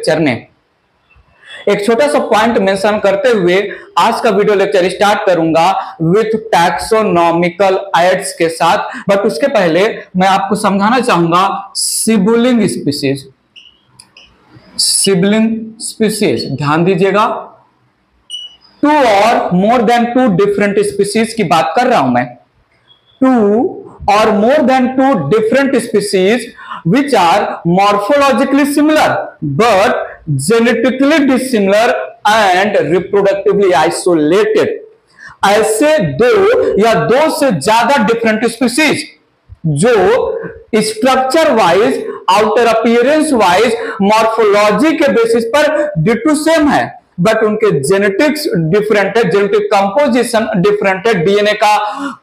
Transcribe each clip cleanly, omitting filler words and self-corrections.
Lecture में। एक छोटा सा पॉइंट मेंशन करते हुए आज का वीडियो लेक्चर स्टार्ट करूंगा विथ टैक्सोनॉमिकल एड्स के साथ, बट उसके पहले मैं आपको समझाना चाहूंगा सिबलिंग स्पीसीज। सिबलिंग स्पीसीज ध्यान दीजिएगा, टू और more than two different species की बात कर रहा हूं मैं। टू और more than two different species which are morphologically similar but genetically dissimilar and reproductively isolated। ऐसे दो या दो से ज्यादा डिफरेंट स्पीसीज जो structure wise, outer appearance wise, morphology के बेसिस पर डिटू सेम है, बट उनके जेनेटिक्स डिफरेंट है, जेनेटिक कंपोजिशन डिफरेंट है, डीएनए का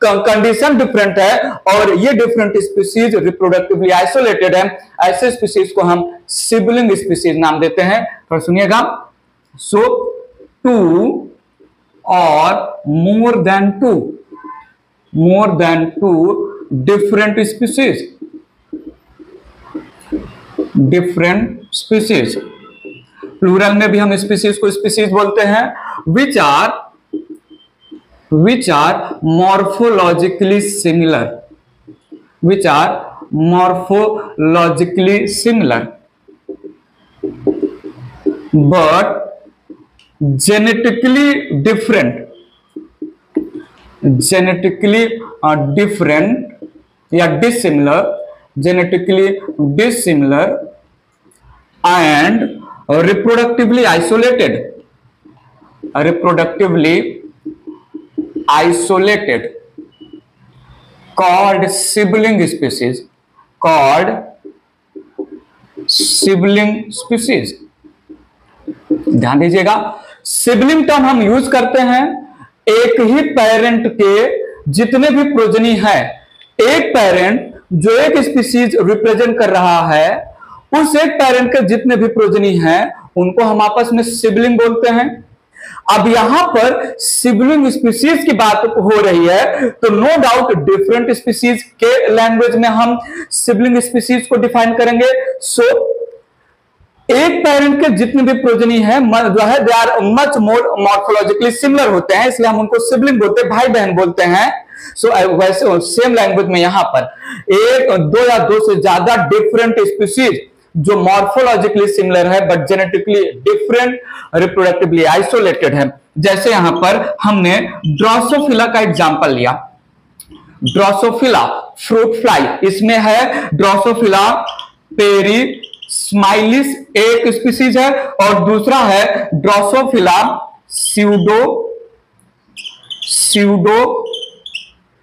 कंडीशन डिफरेंट है, और ये डिफरेंट स्पीसीज रिप्रोडक्टिवली आइसोलेटेड है। ऐसे स्पीसीज को हम सिबलिंग स्पीसीज नाम देते हैं। तो सुनिएगा, सो टू और more than two different species, plural में भी हम स्पीसीज को स्पीसीज बोलते हैं, which are morphologically similar but genetically different या dissimilar and reproductively isolated called sibling species। ध्यान दीजिएगा, सिबलिंग टर्म हम यूज करते हैं एक ही पेरेंट के जितने भी प्रोजनी है। एक पेरेंट जो एक स्पीसीज रिप्रेजेंट कर रहा है, उस एक पेरेंट के जितने भी प्रोजनी हैं उनको हम आपस में सिबलिंग बोलते हैं। अब यहां पर सिबलिंग स्पीसीज की बात हो रही है, तो नो डाउट डिफरेंट स्पीसीज के लैंग्वेज में हम सिबलिंग स्पीसीज को डिफाइन करेंगे। सो एक पेरेंट के जितने भी प्रोजनी है जो है they are much more morphologically similar होते हैं, इसलिए हम उनको सिबलिंग बोलते हैं, भाई बहन बोलते हैं। सो वैसे सेम लैंग्वेज में यहां पर एक, दो या दो से ज्यादा डिफरेंट स्पीसीज जो मॉर्फोलॉजिकली सिमिलर है but genetically different, reproductively isolated है। जैसे यहां पर हमने ड्रोसोफिला का एग्जांपल लिया। ड्रोसोफिला फ्रूट फ्लाई, इसमें है ड्रोसोफिला पेरिस्माइलिस एक स्पीसीज है, और दूसरा है ड्रोसोफिला स्यूडो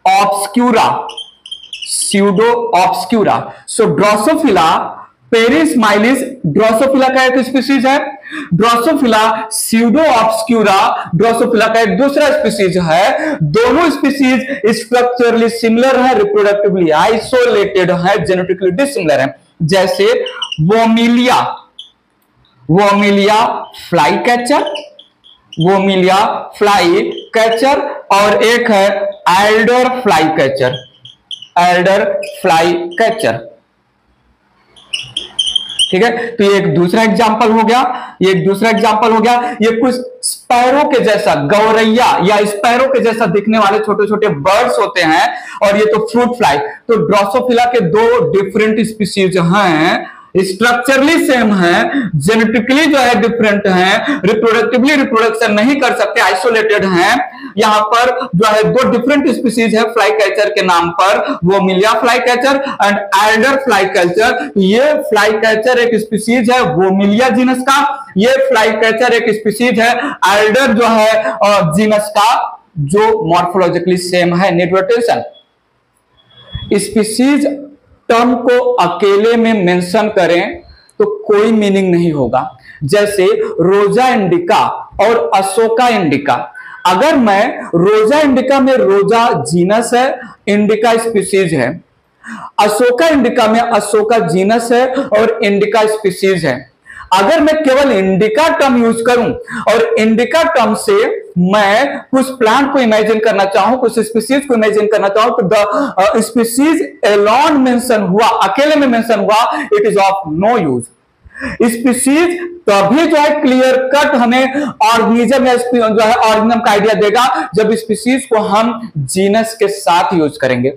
ऑब्सक्यूरा। सो ड्रोसोफिला पेरिस्माइलिस ड्रोसोफिला का एक स्पीसीज है, ड्रोसोफिला स्यूडो ऑब्सक्यूरा ड्रोसोफिला का एक दूसरा स्पीसीज है। दोनों स्पीसीज स्ट्रक्चरली सिमिलर है, रिप्रोडक्टिवली आइसोलेटेड है, जेनेटिकली डिसिमिलर है। जैसे वोमिलिया फ्लाई कैचर, और एक है एल्डर फ्लाई कैचर। ठीक है, तो ये एक दूसरा एग्जांपल हो गया। ये कुछ स्पैरो के जैसा, गौरैया या स्पैरो के जैसा दिखने वाले छोटे छोटे बर्ड्स होते हैं, और ये तो फ्रूट फ्लाई। तो ड्रोसोफिला के दो डिफरेंट स्पीसीज हैं, स्ट्रक्चरली सेम है, जेनेटिकली जो है डिफरेंट है, रिप्रोडक्टिवली रिप्रोडक्शन नहीं कर सकते, आइसोलेटेड हैं। यहां पर जो है दो डिफरेंट स्पीसीज है फ्लाई कैचर के नाम पर, वो मिलिया fly catcher and Elder fly catcher. ये फ्लाई कैचर एक स्पीसीज है वो मिलिया जीनस का, ये फ्लाई कैचर एक स्पीसीज है एल्डर जो है जीनस का, जो मॉर्फोलॉजिकली सेम है। न्यूट्रिशन स्पीसीज टर्म को अकेले में मेंशन करें तो कोई मीनिंग नहीं होगा। जैसे रोजा इंडिका और अशोका इंडिका, अगर मैं रोजा इंडिका में रोजा जीनस है, इंडिका स्पीसीज है, अशोका इंडिका में अशोका जीनस है और इंडिका स्पीसीज है, अगर मैं केवल इंडिका टर्म यूज करूं और इंडिका टर्म से मैं कुछ प्लांट को इमेजिन करना चाहूं, कुछ स्पीसीज को इमेजिन करना चाहूं, तो द स्पीसीज एलोन मेंशन हुआ, अकेले में मेंशन हुआ, it is of no use. Species तभी जो है क्लियर कट हमें ऑर्गेनिज्म या जो है ऑर्गेनिज्म का आइडिया देगा जब स्पीसीज को हम जीनस के साथ यूज करेंगे।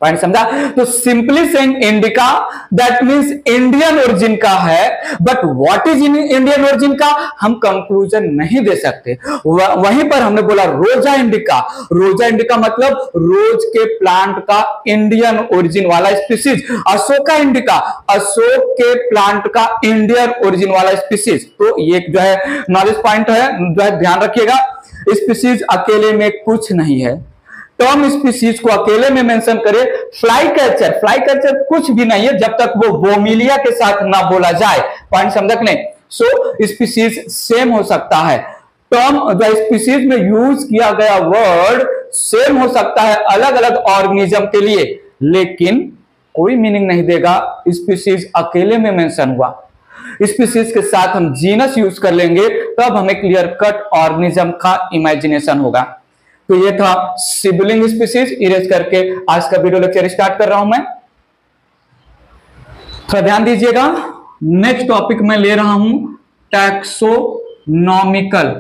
पॉइंट समझा? तो simply saying indica that means Indian origin का है, but what is Indian origin का हम कंक्लूजन नहीं दे सकते। वहीं पर हमने बोला रोजा इंडिका, रोजा इंडिका मतलब रोज के प्लांट का इंडियन ओरिजिन वाला स्पीसीज। अशोका इंडिका अशोक के प्लांट का इंडियन ओरिजिन वाला स्पीसीज। तो ये जो है नॉलेज पॉइंट है, जो है ध्यान रखिएगा। स्पीसीज अकेले में कुछ नहीं है, टर्म स्पीसीज को अकेले में मेंशन करें। फ्लाई कैचर, फ्लाई कैचर कुछ भी नहीं है जब तक वो बोमिलिया के साथ ना बोला जाए। पॉइंट समझ नहीं? सो स्पीसीज सेम हो सकता है, टर्म जो स्पीसीज में यूज किया गया वर्ड सेम हो सकता है अलग अलग ऑर्गेनिज्म के लिए, लेकिन कोई मीनिंग नहीं देगा स्पीसीज अकेले में मेंशन हुआ। स्पीसीज के साथ हम जीनस यूज कर लेंगे तब हमें क्लियर कट ऑर्गेनिज्म का इमेजिनेशन होगा। तो ये था सिबलिंग स्पीसीज। इरेज करके आज का वीडियो लेक्चर स्टार्ट कर रहा हूं मैं। थोड़ा ध्यान दीजिएगा। नेक्स्ट टॉपिक मैं ले रहा हूं taxonomical,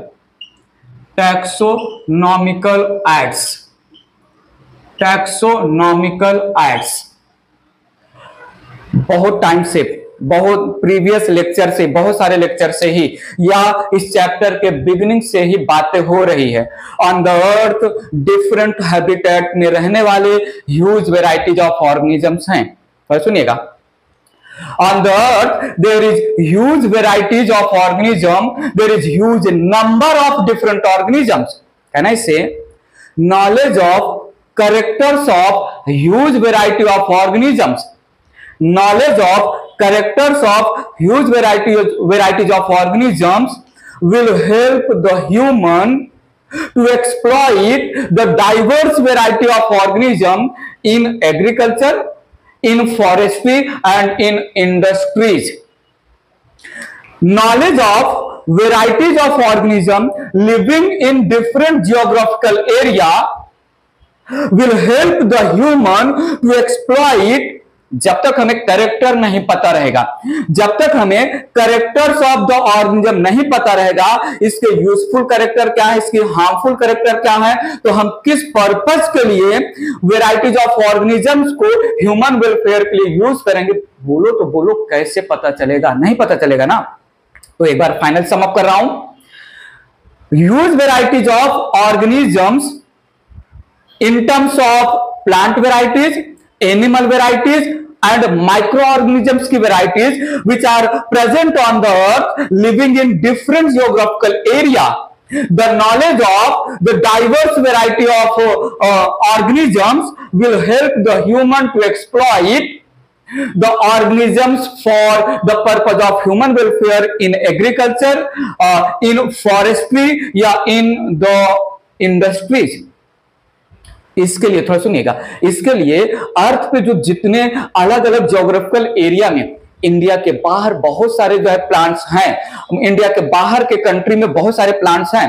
taxonomical aids, taxonomical aids. बहुत टाइम से, बहुत प्रीवियस लेक्चर से, बहुत सारे लेक्चर से ही या इस चैप्टर के बिगिनिंग से ही बातें हो रही है। On the earth different habitat में रहने वाले ह्यूज वेराइटीज ऑफ ऑर्गेनिजम्स हैं। और सुनिएगा, on the earth there is huge varieties of organism, there is huge number of different organisms. Can I say knowledge of characters of huge variety of organisms, knowledge of characters of huge varieties of organisms will help the human to exploit the diverse variety of organism in agriculture, in forestry and in industries. Knowledge of varieties of organism living in different geographical area will help the human to exploit। जब तक हमें character नहीं पता रहेगा, जब तक हमें characters of the organism नहीं पता रहेगा, इसके यूजफुल कैरेक्टर क्या है, इसके हार्मफुल कैरेक्टर क्या है, तो हम किस पर्पस के लिए वेराइटीज ऑफ ऑर्गेनिजम्स को ह्यूमन वेलफेयर के लिए यूज करेंगे, बोलो तो बोलो, कैसे पता चलेगा? नहीं पता चलेगा ना। तो एक बार फाइनल सम अप कर रहा हूं। Huge varieties of organisms in terms of plant varieties, animal varieties and microorganisms की varieties which are present on the earth living in different geographical area. The knowledge of the diverse variety of organisms will help the human to exploit the organisms for the purpose of human welfare in agriculture, in forestry या in the industries। इसके लिए थोड़ा सुनिएगा, इसके लिए अर्थ पे जो जितने अलग अलग ज्योग्राफिकल एरिया में, इंडिया के बाहर बहुत सारे जो है प्लांट्स हैं, इंडिया के बाहर के कंट्री में बहुत सारे प्लांट्स हैं।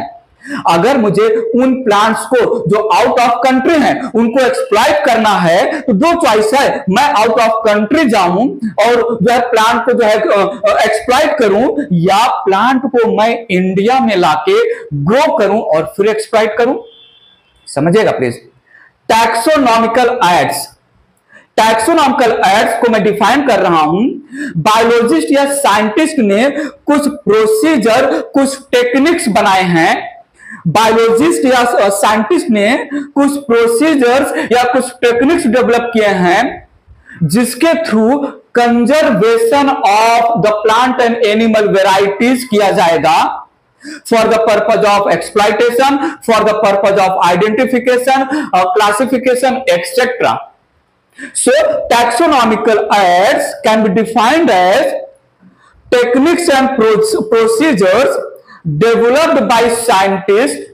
अगर मुझे उन प्लांट्स को जो आउट ऑफ कंट्री हैं उनको एक्सप्लॉइट करना है तो दो चॉइस है, मैं आउट ऑफ कंट्री जाऊं और जो है प्लांट को जो है एक्सप्लॉइट करूं, या प्लांट को मैं इंडिया में लाके ग्रो करूं और फिर एक्सप्लॉइट करूं। समझिएगा please. Taxonomical aids, taxonomical aids को मैं डिफाइन कर रहा हूं। बायोलॉजिस्ट या साइंटिस्ट ने कुछ प्रोसीजर, कुछ टेक्निक्स बनाए हैं। बायोलॉजिस्ट या साइंटिस्ट ने कुछ प्रोसीजर्स या कुछ टेक्निक्स डेवलप किए हैं जिसके through conservation of the plant and animal varieties किया जाएगा for the purpose of exploitation, for the purpose of identification, classification, etc. So taxonomical aids can be defined as techniques and procedures developed by scientists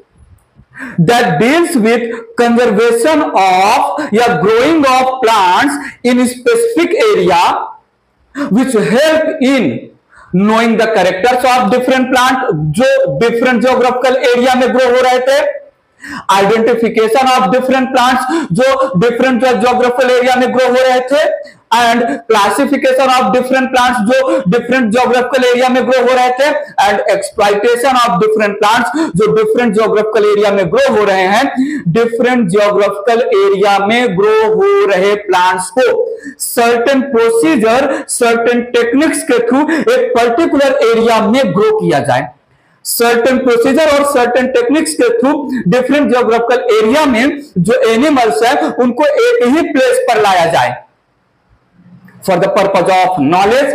that deals with conservation of या growing of plants in a specific area which help in knowing the characters of different plant जो different geographical area में grow हो रहे थे, identification of different plants जो different geographical area में grow हो रहे थे, and classification of different plants जो डिफरेंट ज्योग्राफिकल एरिया में ग्रो हो रहे थे, and exploitation of different plants जो डिफरेंट ज्योग्राफिकल एरिया में ग्रो हो रहे हैं। डिफरेंट ज्योग्राफिकल एरिया में ग्रो हो रहे प्लांट्स को सर्टेन प्रोसीजर, सर्टेन टेक्निक्स के थ्रू एक पर्टिकुलर एरिया में ग्रो किया जाए। सर्टेन प्रोसीजर और सर्टेन टेक्निक्स के थ्रू डिफरेंट ज्योग्राफिकल एरिया में जो एनिमल्स है उनको एक ही प्लेस पर लाया जाए, for the purpose of knowledge,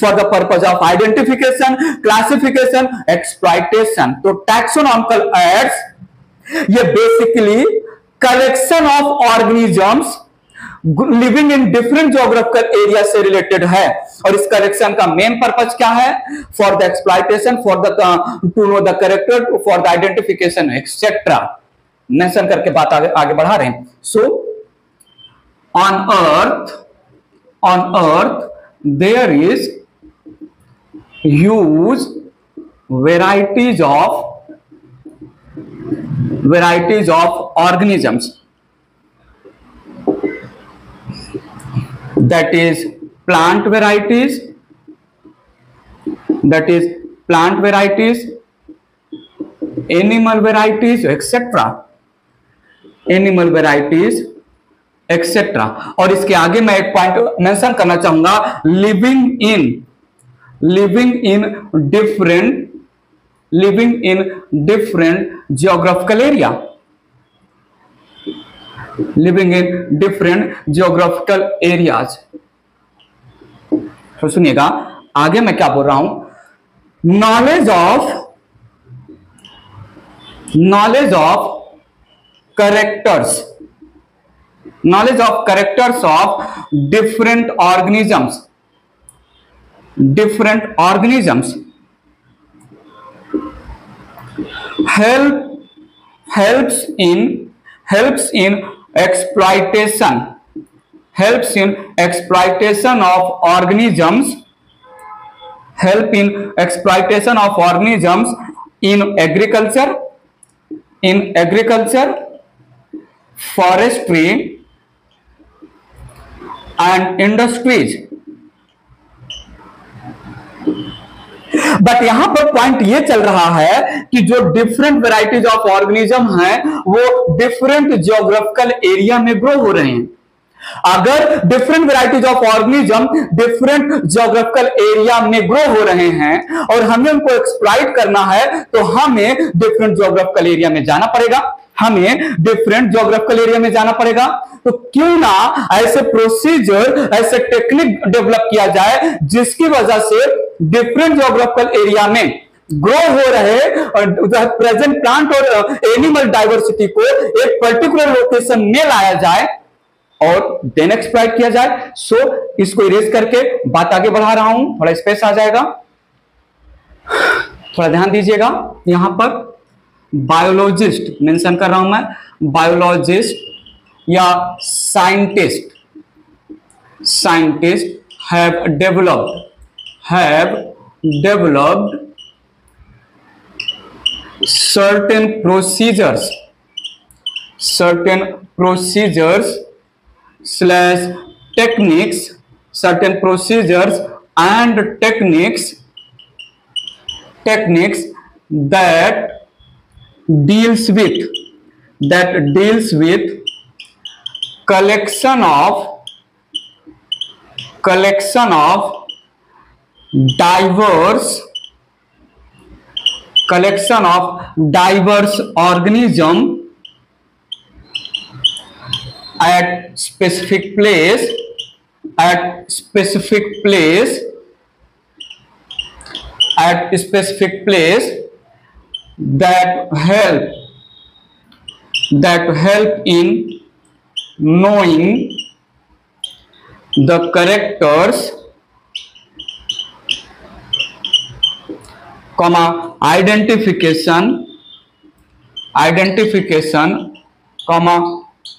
for the purpose of identification, classification, exploitation. तो टैक्सोनॉमिकल एड्स ये basically collection of organisms living in different geographical area से रिलेटेड है। और इस कलेक्शन का मेन पर्पज क्या है? For the exploitation, for the to know the character, for the identification etcetera. Mention करके बात आगे बढ़ा रहे हैं। सो on earth there is huge varieties of organisms, that is plant varieties, animal varieties, etc. और इसके आगे मैं एक पॉइंट मेंशन करना चाहूंगा, living in different geographical area, living in different geographical areas. तो सुनिएगा आगे मैं क्या बोल रहा हूं, knowledge of characters of different organisms helps in exploitation of organisms, in agriculture, forestry and industries। But यहां पर पॉइंट ये चल रहा है कि जो डिफरेंट वैरायटीज ऑफ ऑर्गेनिज्म हैं वो डिफरेंट ज्योग्राफिकल एरिया में ग्रो हो रहे हैं। अगर different varieties of organism different geographical area में ग्रो हो रहे हैं और हमें उनको एक्सप्लॉइट करना है तो हमें डिफरेंट ज्योग्राफिकल एरिया में जाना पड़ेगा। तो क्यों ना ऐसे प्रोसीजर, ऐसे टेक्निक डेवलप किया जाए जिसकी वजह से डिफरेंट ज्योग्राफिकल एरिया में ग्रो हो रहे प्रेजेंट प्लांट और एनिमल डाइवर्सिटी को एक पर्टिकुलर लोकेशन में लाया जाए और देन एक्सप्लॉइट किया जाए। सो इसको इरेज करके बात आगे बढ़ा रहा हूं, थोड़ा स्पेस आ जाएगा, थोड़ा ध्यान दीजिएगा। यहां पर बायोलॉजिस्ट मेंशन कर रहा हूं मैं, बायोलॉजिस्ट या scientist have developed certain procedures slash techniques, certain procedures and techniques that deals with collection of diverse organism at specific place that help in knowing the characters, identification,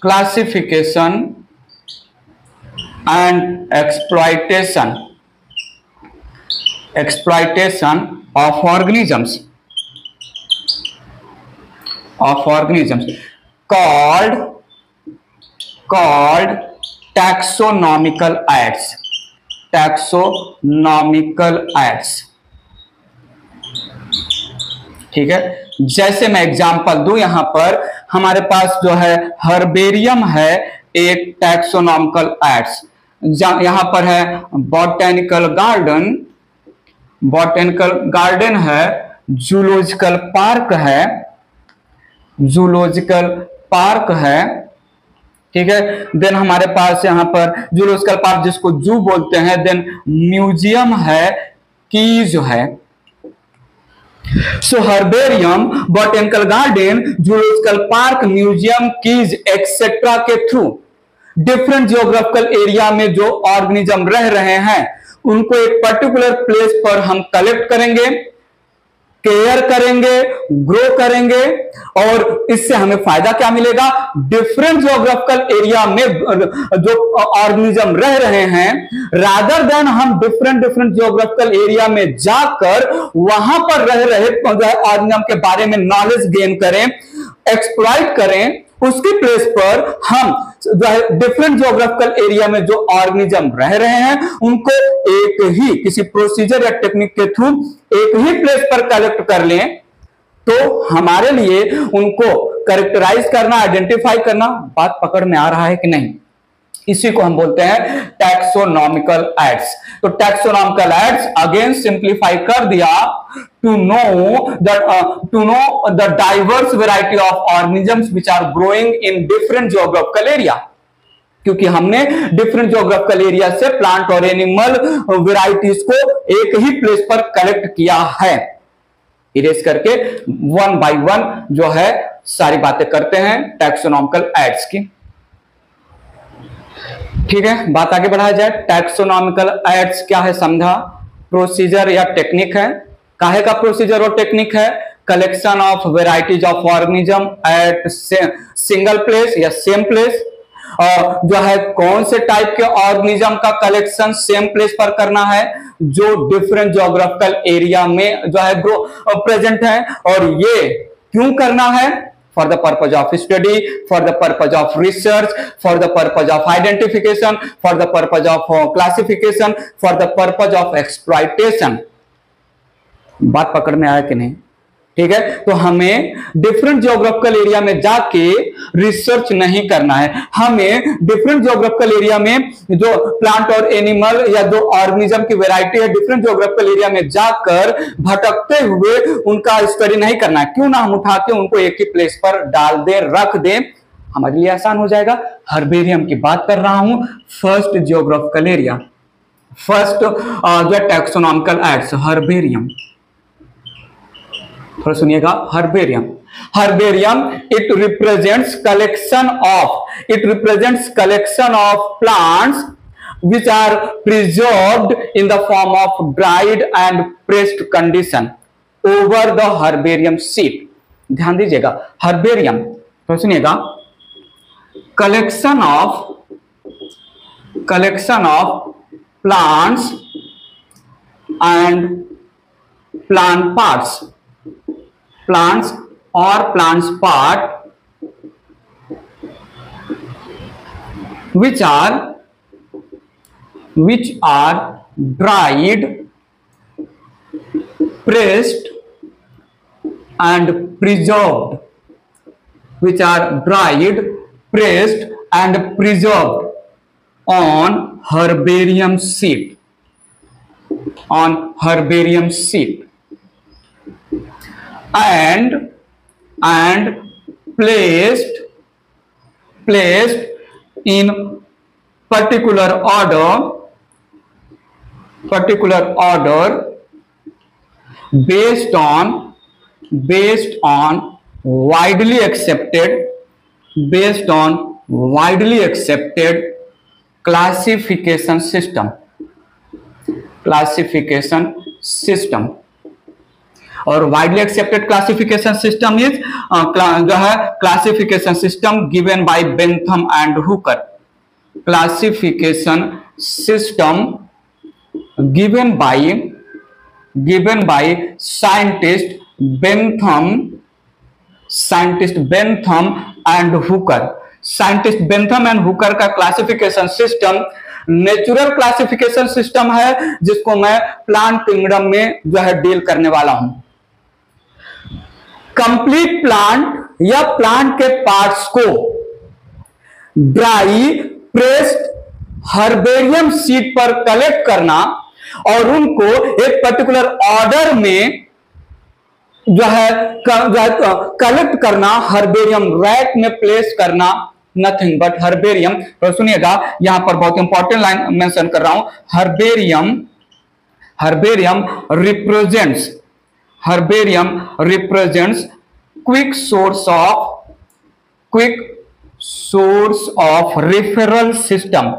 classification and exploitation of organisms called taxonomical aids, taxonomical aids. ठीक है, जैसे मैं example दूं, यहां पर हमारे पास जो है हर्बेरियम है, एक टैक्सोनॉमिकल एड्स। यहां पर है बॉटेनिकल गार्डन, बॉटेनिकल गार्डन है, जूलॉजिकल पार्क है, जूलॉजिकल पार्क है। ठीक है, देन हमारे पास यहां पर जूलॉजिकल पार्क जिसको जू बोलते हैं, देन म्यूजियम है, कीज है। So herbarium, botanical garden, zoological park, museum, keys etcetera के थ्रू डिफरेंट जियोग्राफिकल एरिया में जो ऑर्गेनिज्म रह रहे हैं उनको एक पर्टिकुलर प्लेस पर हम कलेक्ट करेंगे, केयर करेंगे, ग्रो करेंगे, और इससे हमें फायदा क्या मिलेगा? डिफरेंट जियोग्राफिकल एरिया में जो ऑर्गेनिज्म रह रहे हैं, रादर देन हम डिफरेंट जियोग्राफिकल एरिया में जाकर वहां पर रह रहे ऑर्गेनिज्म के बारे में नॉलेज गेन करें, एक्सप्लॉइट करें, उसकी प्लेस पर हम जो है डिफरेंट जियोग्राफिकल एरिया में जो ऑर्गेनिज्म रह रहे हैं उनको एक ही किसी प्रोसीजर या टेक्निक के थ्रू एक ही प्लेस पर कलेक्ट कर लें, तो हमारे लिए उनको कैरेक्टराइज करना, आइडेंटिफाई करना बात पकड़ में आ रहा है कि नहीं, इसी को हम बोलते हैं टैक्सोनॉमिकल एड्स। तो टैक्सोनॉमिकल एड्स अगेन सिंप्लीफाई कर दिया, to know the diverse variety of organisms which are growing in different geographical area, क्योंकि हमने डिफरेंट जियोग्राफिकल एरिया से प्लांट और एनिमल वैरायटीज को एक ही प्लेस पर कलेक्ट किया है। इरेज करके वन बाय वन जो है सारी बातें करते हैं टैक्सोनॉमिकल एड्स की। ठीक है, बात आगे बढ़ाया जाए। टैक्सोनॉमिकल एड्स क्या है समझा, प्रोसीजर या टेक्निक है। काहे का प्रोसीजर और टेक्निक है? Collection of varieties of organism eight single place या सेम प्लेस। जो है कौन से टाइप के ऑर्गेनिज्म का कलेक्शन सेम प्लेस पर करना है? जो डिफरेंट जियोग्राफिकल एरिया में जो है प्रेजेंट है। और ये क्यों करना है? For the purpose of study, for the purpose of research, for the purpose of identification, for the purpose of classification, for the purpose of exploitation। बात पकड़ में आया कि नहीं? ठीक है, तो हमें डिफरेंट जियोग्राफिकल एरिया में जाके रिसर्च नहीं करना है। हमें डिफरेंट जियोग्राफिकल एरिया में जो प्लांट और एनिमल या जो ऑर्गेनिज्म की वैरायटी है, डिफरेंट जियोग्राफिकल एरिया में जाकर भटकते हुए उनका स्टडी नहीं करना है। क्यों ना हम उठा के उनको एक ही प्लेस पर डाल दें, रख दें, हमारे लिए आसान हो जाएगा। हर्बेरियम की बात कर रहा हूं, फर्स्ट जियोग्राफिकल एरिया, फर्स्ट जो टैक्सोनॉमिकल एड्स, हर्बेरियम। थोड़ा सुनिएगा, herbarium. Herbarium it represents collection of plants which are preserved in the form of dried and pressed condition over the herbarium sheet। ध्यान दीजिएगा, हर्बेरियम, तो सुनिएगा, collection of plants and plant parts, plants or plants part which are dried, pressed and preserved, which are dried, pressed and preserved on herbarium sheet, and placed in particular order based on widely accepted classification system। और widely accepted classification system is जो है classification system given by Bentham and Hooker. Classification system given by scientist Bentham and Hooker. Scientist Bentham and Hooker का classification system natural classification system है, जिसको मैं plant kingdom में जो है deal करने वाला हूं। कंप्लीट प्लांट या प्लांट के पार्ट्स को ड्राई प्रेस्ड हर्बेरियम शीट पर कलेक्ट करना और उनको एक पर्टिकुलर ऑर्डर में जो है कलेक्ट करना, हर्बेरियम रैक में प्लेस करना, नथिंग बट हर्बेरियम। तो सुनिएगा, यहां पर बहुत इंपॉर्टेंट लाइन मेंशन कर रहा हूं। Herbarium represents quick source of referral system.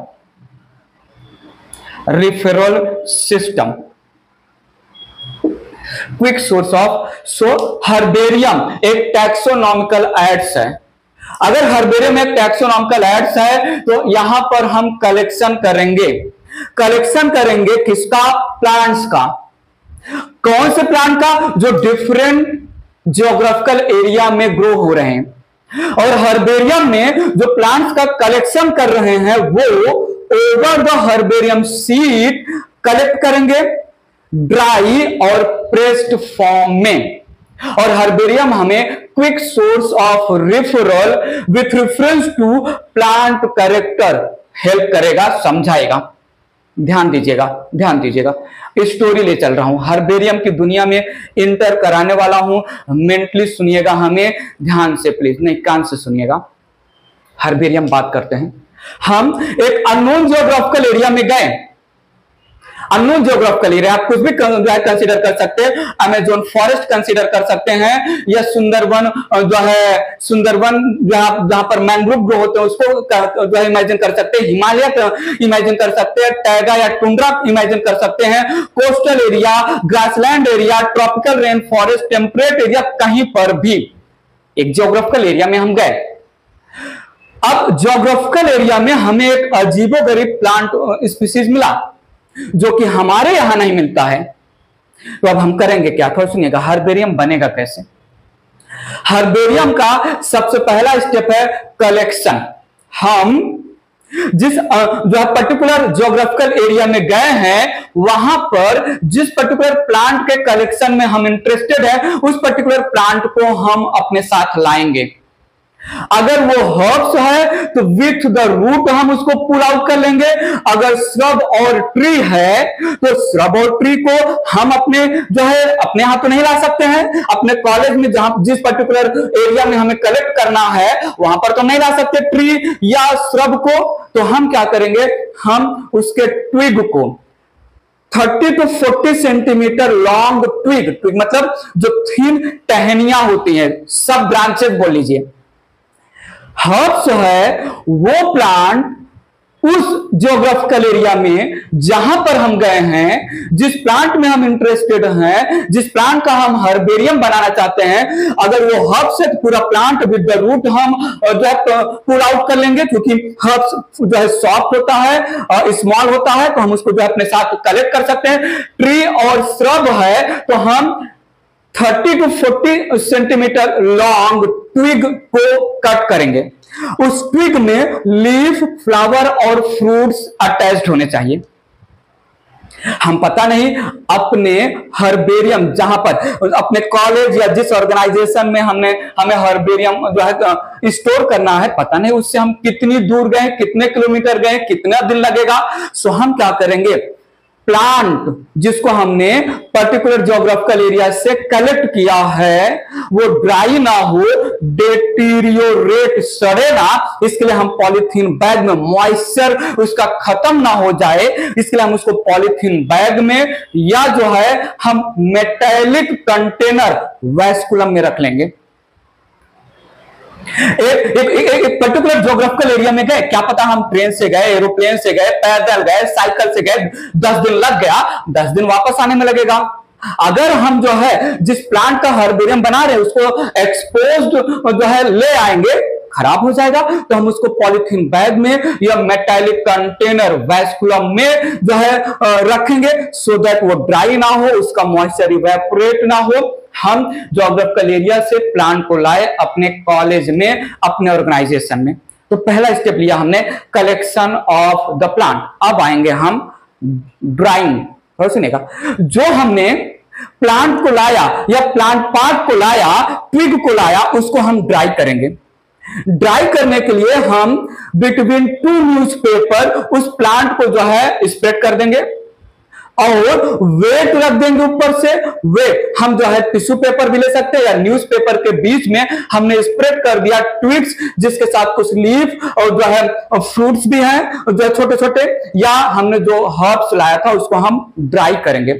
Quick source of, so herbarium एक टैक्सोनॉमिकल एड्स है। अगर हर्बेरियम एक टैक्सोनॉमिकल एड्स है तो यहां पर हम कलेक्शन करेंगे किसका? प्लांट्स का। कौन से प्लांट का? जो डिफरेंट जियोग्राफिकल एरिया में ग्रो हो रहे हैं। और हर्बेरियम में जो प्लांट्स का कलेक्शन कर रहे हैं वो over the herbarium sheet collect करेंगे ड्राई और प्रेस्ड फॉर्म में। और हर्बेरियम हमें quick source of referral with reference to plant character help करेगा, समझाएगा। ध्यान दीजिएगा, स्टोरी ले चल रहा हूं, हर्बेरियम की दुनिया में इंटर कराने वाला हूं। मेंटली सुनिएगा, हमें ध्यान से प्लीज, नहीं कान से सुनिएगा। हर्बेरियम बात करते हैं। हम एक अननोन जियोग्राफिकल एरिया में गए। अननोन जियोग्राफिकल एरिया आप कुछ भी कंसीडर कर सकते हैं, अमेजोन फॉरेस्ट कंसीडर कर सकते हैं, या सुंदरवन जहां पर मैंग्रोव ग्रो होते हैं उसको जो है इमेजिन कर सकते हैं, हिमालय इमेजिन कर सकते हैं, टैगा या टुंड्रा इमेजिन कर सकते हैं, coastal area, grassland area, tropical rain forest, temperate area, कहीं पर भी एक जियोग्राफिकल एरिया में हम गए। अब जियोग्राफिकल एरिया में हमें एक अजीबोगरीब प्लांट स्पीसीज मिला जो कि हमारे यहां नहीं मिलता है। तो अब हम करेंगे क्या? थोड़ा सुनिएगा, हर्बेरियम बनेगा कैसे। हर्बेरियम का सबसे पहला स्टेप है कलेक्शन। हम जिस जो पर्टिकुलर जियोग्राफिकल एरिया में गए हैं वहां पर जिस पर्टिकुलर प्लांट के कलेक्शन में हम इंटरेस्टेड है उस पर्टिकुलर प्लांट को हम अपने साथ लाएंगे। अगर वो हर्ब्स है तो विथ द रूट हम उसको पुल आउट कर लेंगे। अगर श्रब और ट्री है तो श्रब और ट्री को हम अपने जो है अपने यहां तो नहीं ला सकते हैं, अपने कॉलेज में जहां जिस पर्टिकुलर एरिया में हमें कलेक्ट करना है वहां पर तो नहीं ला सकते ट्री या श्रब को। तो हम क्या करेंगे, हम उसके ट्विग को 30 to 40 सेंटीमीटर लॉन्ग ट्विग मतलब जो थिन टहनियां होती हैं, सब ब्रांचेस बोल लीजिए। हर्ब्स है वो प्लांट उस जियोग्राफिकल एरिया में जहां पर हम गए हैं, जिस प्लांट में हम इंटरेस्टेड हैं, जिस प्लांट का हम हर्बेरियम बनाना चाहते हैं, अगर वो हर्ब्स है तो पूरा प्लांट विद द रूट हम जो है पुल आउट कर लेंगे, क्योंकि हर्ब्स जो है सॉफ्ट होता है, स्मॉल होता है, तो हम उसको जो है अपने साथ कलेक्ट कर सकते हैं। ट्री और श्रब है तो हम 30 to 40 सेंटीमीटर लॉन्ग ट्विग को कट करेंगे। उस ट्विग में लीफ, फ्लावर और फ्रूट्स अटैच्ड होने चाहिए। हम पता नहीं अपने हर्बेरियम जहां पर अपने कॉलेज या जिस ऑर्गेनाइजेशन में हमें हर्बेरियम जो है स्टोर करना है, पता नहीं उससे हम कितनी दूर गए, कितने किलोमीटर गए, कितना दिन लगेगा। सो हम क्या करेंगे, प्लांट जिसको हमने पर्टिकुलर जियोग्राफिकल एरिया से कलेक्ट किया है वो ड्राई ना हो, डेटीरियोरेट, सड़े ना, इसके लिए हम पॉलीथीन बैग में, मॉइस्चर उसका खत्म ना हो जाए इसके लिए हम उसको पॉलीथीन बैग में या जो है हम मेटेलिक कंटेनर वैस्कुलम में रख लेंगे। एक पर्टिकुलर जियोग्राफिकल एरिया में गए, क्या पता हम ट्रेन से गए, एरोप्लेन से गए, पैदल गए, साइकिल से गए, 10 दिन लग गया, 10 दिन वापस आने में लगेगा। अगर हम जो है जिस प्लांट का हर्बेरियम बना रहे हैं उसको एक्सपोज्ड जो है ले आएंगे, खराब हो जाएगा, तो हम उसको पॉलीथीन बैग में या मेटालिक कंटेनर वैस्कुलम में जो है रखेंगे, सो दैट वो ड्राई ना हो, उसका मॉइस्चर इवेपोरेट ना हो। हम जियोग्राफिकल एरिया से प्लांट को लाए अपने कॉलेज में, अपने ऑर्गेनाइजेशन में। तो पहला स्टेप लिया हमने कलेक्शन ऑफ द प्लांट। अब आएंगे हम ड्राइंग। और सुनिएगा, जो हमने प्लांट को लाया या प्लांट पार्ट को लाया, ट्विग को लाया, उसको हम ड्राई करेंगे। ड्राई करने के लिए हम बिटवीन 2 न्यूज़पेपर उस प्लांट को जो है स्प्रेड कर देंगे और वेट रख देंगे ऊपर से। वेट हम जो है टिश्यू पेपर भी ले सकते हैं या न्यूज़पेपर के बीच में हमने स्प्रेड कर दिया ट्विग्स, जिसके साथ कुछ लीफ और जो है फ्रूट्स भी हैं जो है छोटे छोटे, या हमने जो हर्ब्स लाया था उसको हम ड्राई करेंगे।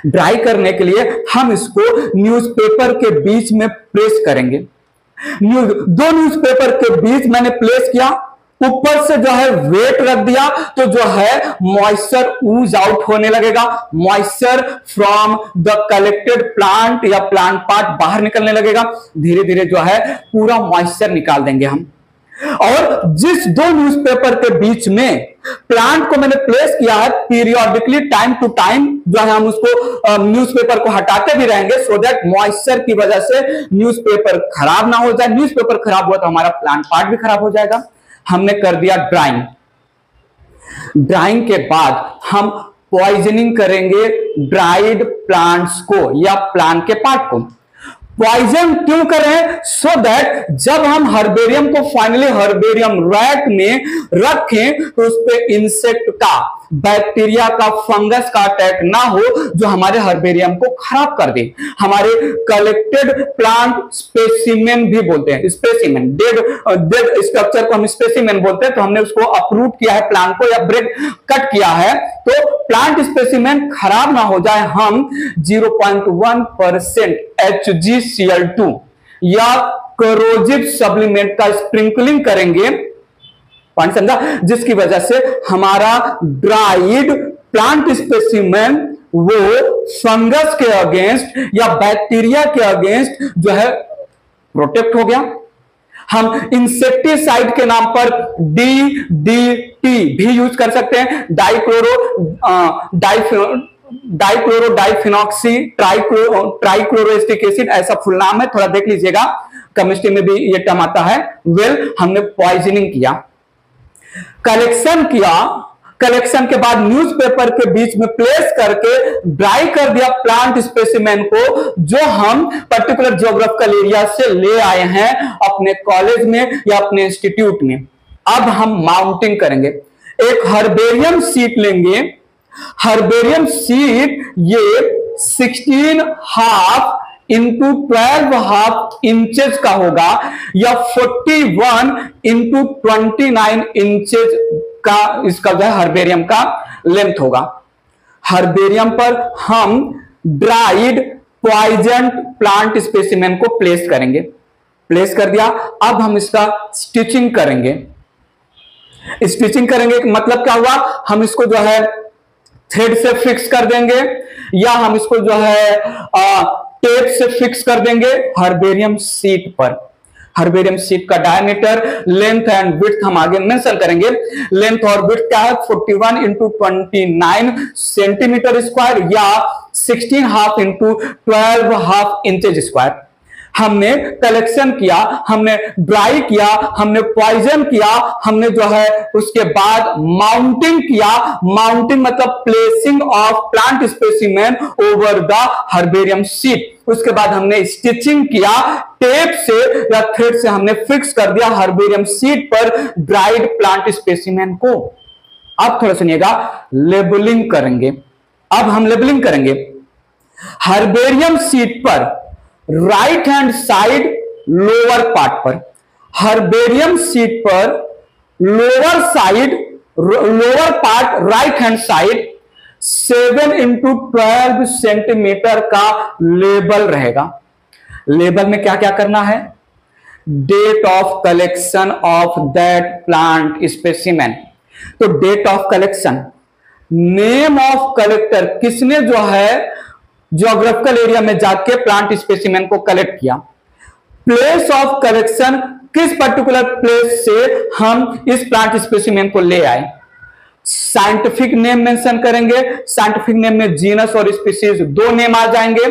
ड्राई करने के लिए हम इसको न्यूज़पेपर के बीच में प्लेस करेंगे। दो न्यूज़पेपर के बीच मैंने प्लेस किया, ऊपर से जो है वेट रख दिया, तो जो है मॉइस्चर ऊज आउट होने लगेगा। Moisture from the collected plant या प्लांट पार्ट बाहर निकलने लगेगा। धीरे धीरे जो है पूरा मॉइस्चर निकाल देंगे हम। और जिस 2 न्यूज़पेपर के बीच में प्लांट को मैंने प्लेस किया है, पीरियोडिकली टाइम टू टाइम जो है हम उसको न्यूज़पेपर को हटाते भी रहेंगे, सो दैट मॉइस्चर की वजह से न्यूज़पेपर खराब ना हो जाए। न्यूज़पेपर खराब हुआ तो हमारा प्लांट पार्ट भी खराब हो जाएगा। हमने कर दिया ड्राइंग। ड्राइंग के बाद हम पॉइजनिंग करेंगे ड्राइड प्लांट्स को या प्लांट के पार्ट को। पॉइजन क्यों करें? सो दैट जब हम हर्बेरियम को फाइनली हर्बेरियम रैक में रखें तो उस पे इंसेक्ट का, बैक्टीरिया का, फंगस का अटैक ना हो जो हमारे हर्बेरियम को खराब कर दे। हमारे कलेक्टेड प्लांट स्पेसिमेन भी बोलते हैं, स्पेसिमेन, डेड स्ट्रक्चर को हम स्पेसिमेन बोलते हैं। तो हमने उसको अपरूट किया है प्लांट को या ब्रेक कट किया है, तो प्लांट स्पेसिमेन खराब ना हो जाए, हम 0.1% HgCl2 या करोजिव सप्लीमेंट का स्प्रिंकलिंग करेंगे, पॉइंट समझा, जिसकी वजह से हमारा ड्राइड प्लांट स्पेसिमेन वो फंगस के अगेंस्ट या बैक्टीरिया के अगेंस्ट जो है प्रोटेक्ट हो गया। हम इंसेक्टिसाइड के नाम पर DDT भी यूज कर सकते हैं, डाइक्लोरो डाइफिनॉक्सी ट्राइक्लोरोएस्टिक एसिड, ऐसा फुल नाम है, थोड़ा देख लीजिएगा, केमिस्ट्री में भी ये टर्म आता है। हमने पॉइजनिंग किया, कलेक्शन किया, कलेक्शन के बाद न्यूज़पेपर के बीच में प्लेस करके ड्राई कर दिया प्लांट स्पेसिमेन को, जो हम पर्टिकुलर ज्योग्राफिकल एरिया से ले आए हैं अपने कॉलेज में या अपने इंस्टीट्यूट में। अब हम माउंटिंग करेंगे। एक हर्बेरियम शीट लेंगे। हर्बेरियम शीट ये 16.5 इंटू 12.5 इंचेस का होगा या 41 इंटू 29 इंचेस का इसका जो है हर्बेरियम का लेंथ होगा। हर्बेरियम पर हम ड्राइड पॉइजन प्लांट स्पेसिमेन को प्लेस करेंगे। प्लेस कर दिया, अब हम इसका स्टिचिंग करेंगे। स्टिचिंग करेंगे मतलब क्या हुआ, हम इसको जो है थ्रेड से फिक्स कर देंगे या हम इसको जो है टेप से फिक्स कर देंगे हर्बेरियम शीट पर। हर्बेरियम शीट का डायमीटर, लेंथ एंड विड्थ हम आगे मेंशन करेंगे। लेंथ और विड्थ क्या है, 41 इंटू 29 सेंटीमीटर स्क्वायर या 16.5 इंटू 12.5 इंचेज स्क्वायर। हमने कलेक्शन किया, हमने ड्राई किया, हमने पॉइजन किया, हमने जो है उसके बाद माउंटिंग किया। माउंटिंग मतलब placing of plant specimen over the herbarium sheet. उसके बाद हमने स्टिचिंग किया, टेप से या थ्रेड से हमने फिक्स कर दिया हर्बेरियम शीट पर ड्राइड प्लांट स्पेसिमेन को। अब थोड़ा सुनिएगा, लेबलिंग करेंगे। अब हम लेबलिंग करेंगे हर्बेरियम शीट पर right hand side lower part पर। हर्बेरियम शीट पर lower side, lower part right hand side 7 into 12 centimetre का लेबल रहेगा। लेबल में क्या क्या करना है, date of collection of that plant specimen. तो date of collection, name of collector, किसने जो है ज्योग्राफिकल एरिया में जाके प्लांट स्पेसिमेन को कलेक्ट किया। प्लेस ऑफ कलेक्शन, किस पर्टिकुलर प्लेस से हम इस प्लांट स्पेसिमेन को ले आए। साइंटिफिक नेम मेंशन करेंगे। साइंटिफिक नेम में जीनस और स्पीसीज 2 नेम आ जाएंगे।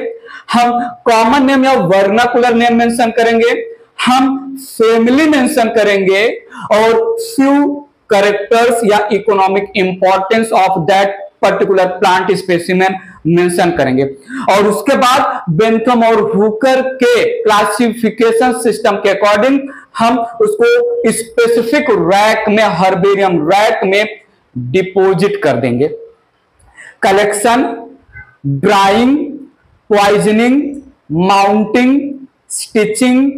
हम कॉमन नेम या वर्नाकुलर नेम मेंशन करेंगे। हम फैमिली मेंशन करेंगे और फ्यू कैरेक्टर्स या economic importance of that particular plant specimen mention करेंगे। और उसके बाद बेंथम और हुकर के क्लासिफिकेशन सिस्टम के अकॉर्डिंग हम उसको स्पेसिफिक रैक में, हर्बेरियम रैक में डिपॉजिट कर देंगे। Collection, drawing, poisoning, mounting, stitching,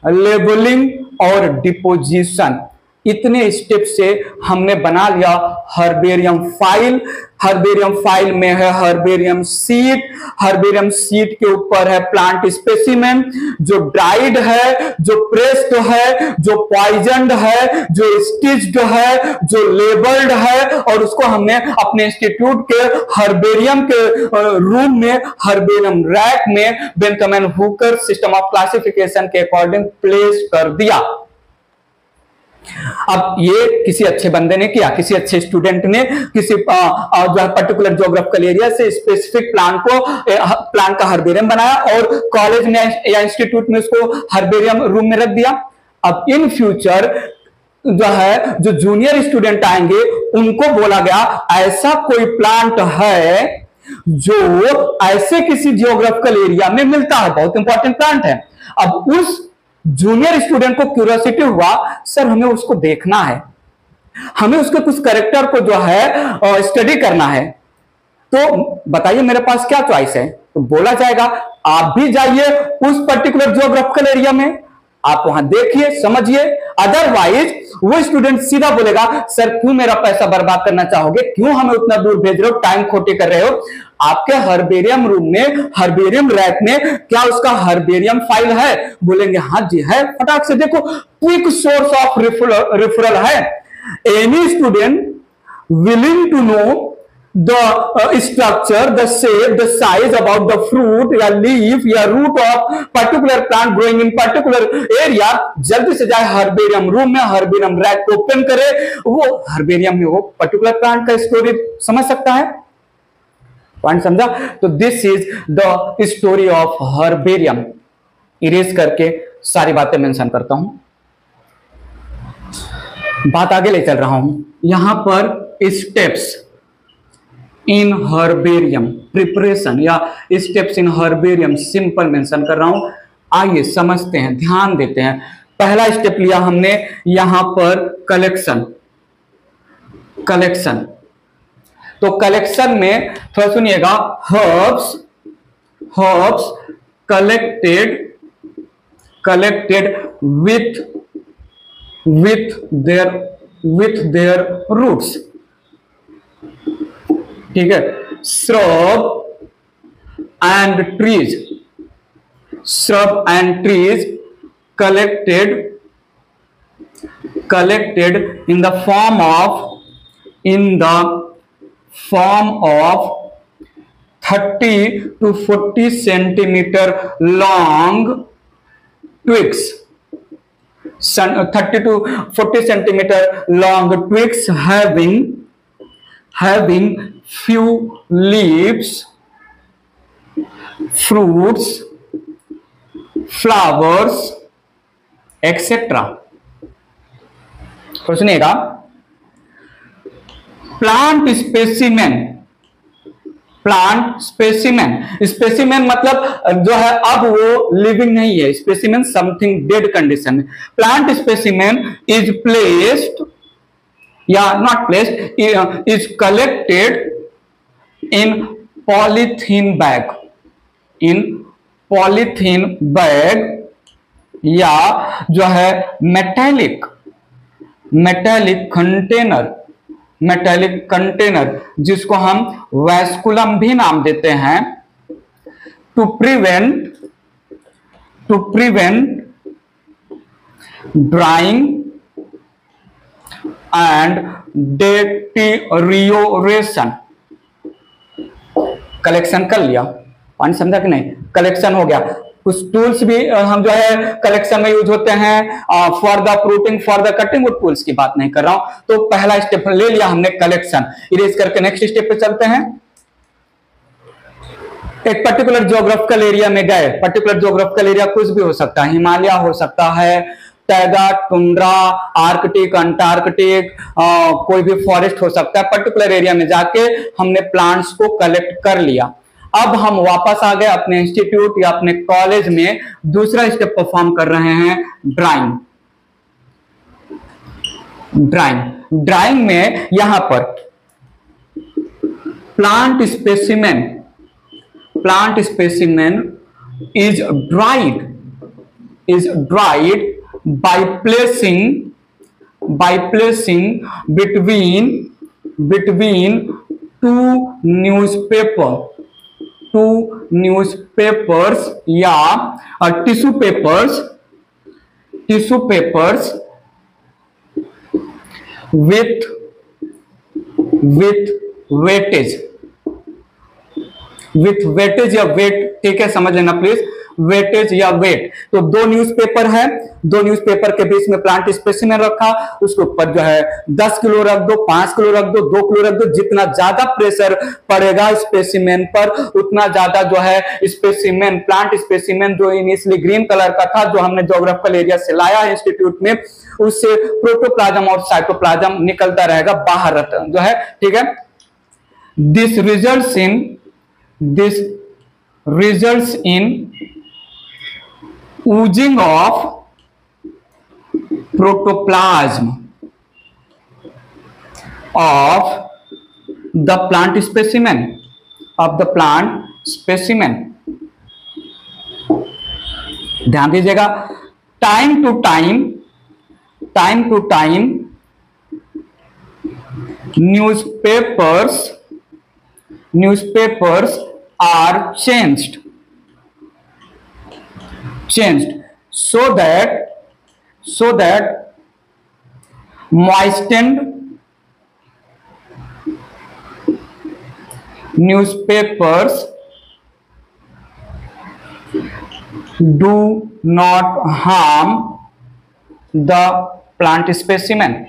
labelling और डिपोजिशन, इतने स्टेप से हमने बना लिया हर्बेरियम फाइल। हर्बेरियम फाइल में है हर्बेरियम सीट, हर्बेरियम सीट के ऊपर है प्लांट स्पेसिमेन जो ड्राइड है, जो प्रेस्ड है, जो पॉइजनड है, जो स्टिच्ड है, जो लेबल्ड है, और उसको हमने अपने इंस्टीट्यूट के हर्बेरियम के रूम में, हर्बेरियम रैक में Bentham and Hooker system of classification के अकॉर्डिंग प्लेस कर दिया। अब ये किसी अच्छे बंदे ने किया, किसी अच्छे स्टूडेंट ने किसी जो है पर्टिकुलर ज्योग्राफिकल एरिया से स्पेसिफिक प्लांट का हर्बेरियम बनाया और कॉलेज में या इंस्टीट्यूट में उसको हर्बेरियम रूम में रख दिया। अब इन फ्यूचर जो है जो जूनियर स्टूडेंट आएंगे उनको बोला गया ऐसा कोई प्लांट है जो ऐसे किसी जियोग्राफिकल एरिया में मिलता है, बहुत इंपॉर्टेंट प्लांट है। अब उस जूनियर स्टूडेंट को क्यूरियोसिटी हुआ, सर हमें उसको देखना है, हमें उसके कुछ कैरेक्टर को जो है स्टडी करना है, तो बताइए मेरे पास क्या चॉइस है। तो बोला जाएगा आप भी जाइए उस पर्टिकुलर जियोग्राफिकल एरिया में, आप वहां देखिए, समझिए। अदरवाइज वो स्टूडेंट सीधा बोलेगा सर क्यों मेरा पैसा बर्बाद करना चाहोगे, क्यों हमें उतना दूर भेज रहे हो, टाइम खोटे कर रहे हो। आपके हर्बेरियम रूम में, हर्बेरियम रैक में क्या उसका हर्बेरियम फाइल है? बोलेंगे हाँ जी है। फटाक से देखो, क्विक सोर्स ऑफ रेफरल है। Any student willing to know the structure, the shape, the size about the fruit या leaf या root of particular plant growing in particular area, जल्दी से जाए हर्बेरियम रूम में, हर्बेरियम रैक ओपन करे, वो herbarium में वो पर्टिकुलर प्लांट का स्टोरी समझ सकता है। पॉइंट समझा? तो this is the story of herbarium. Erase करके सारी बातें मेंशन करता हूं, बात आगे ले चल रहा हूं। यहां पर स्टेप्स इन हर्बेरियम प्रिपरेशन या steps in herbarium simple mention कर रहा हूं। आइए समझते हैं, ध्यान देते हैं। पहला स्टेप लिया हमने यहां पर कलेक्शन। कलेक्शन तो कलेक्शन में थोड़ा सुनिएगा, herbs collected with their roots, ठीक है। shrub and trees collected in the form of 30 to 40 centimeter long twigs, 30 to 40 centimeter long twigs having few leaves, fruits, flowers, etc. तो सुनिएगा, प्लांट स्पेसिमेन मतलब जो है अब वो लिविंग नहीं है, स्पेसिमेन समथिंग डेड कंडीशन में। प्लांट स्पेसिमेन इज प्लेस्ड या not placed, is collected in polythene bag या जो है मेटेलिक कंटेनर जिसको हम वैस्कुलम भी नाम देते हैं, to prevent drying and deterioration. Collection कर लिया, पानी समझा कि नहीं? कलेक्शन हो गया। कुछ टूल्स भी हम जो है कलेक्शन में यूज होते हैं, for the pruning, for the cutting, वो टूल्स की बात नहीं कर रहा हूं। तो पहला स्टेप ले लिया हमने कलेक्शन। इरेज करके नेक्स्ट स्टेप पे चलते हैं। एक पर्टिकुलर ज्योग्राफिकल एरिया में गए, पर्टिकुलर ज्योग्राफिकल एरिया कुछ भी हो सकता है, हिमालय हो सकता है, टैगा, टुंड्रा, आर्कटिक, अंटार्कटिक, कोई भी फॉरेस्ट हो सकता है। पर्टिकुलर एरिया में जाके हमने प्लांट्स को कलेक्ट कर लिया। अब हम वापस आ गए अपने इंस्टीट्यूट या अपने कॉलेज में, दूसरा स्टेप परफॉर्म कर रहे हैं, ड्राइंग। ड्राइंग में यहां पर plant specimen is dried by placing between two newspapers या टिश्यू पेपर्स with वेटेज या वेट, ठीक है, समझ लेना प्लीज, वेटेज या वेट। तो दो न्यूज़पेपर है, दो न्यूज़पेपर के बीच में प्लांट स्पेसिमेन रखा, उसके ऊपर जो है 10 किलो रख दो, 5 किलो रख दो, 2 किलो रख दो। जितना ज्यादा प्रेशर पड़ेगा स्पेसिमेन पर, उतना ज्यादा जो है स्पेसिमेन, प्लांट स्पेसिमेन जो इनिशियली ग्रीन कलर का था, जो हमने ज्योग्राफिकल एरिया से लाया इंस्टीट्यूट में, उससे प्रोटोप्लाज्म और साइटोप्लाज्म निकलता रहेगा बाहर जो है, ठीक है। This results in oozing of protoplasm of the plant specimen, ध्यान दीजिएगा, time to time newspapers are changed so that moistened newspapers do not harm the plant specimen।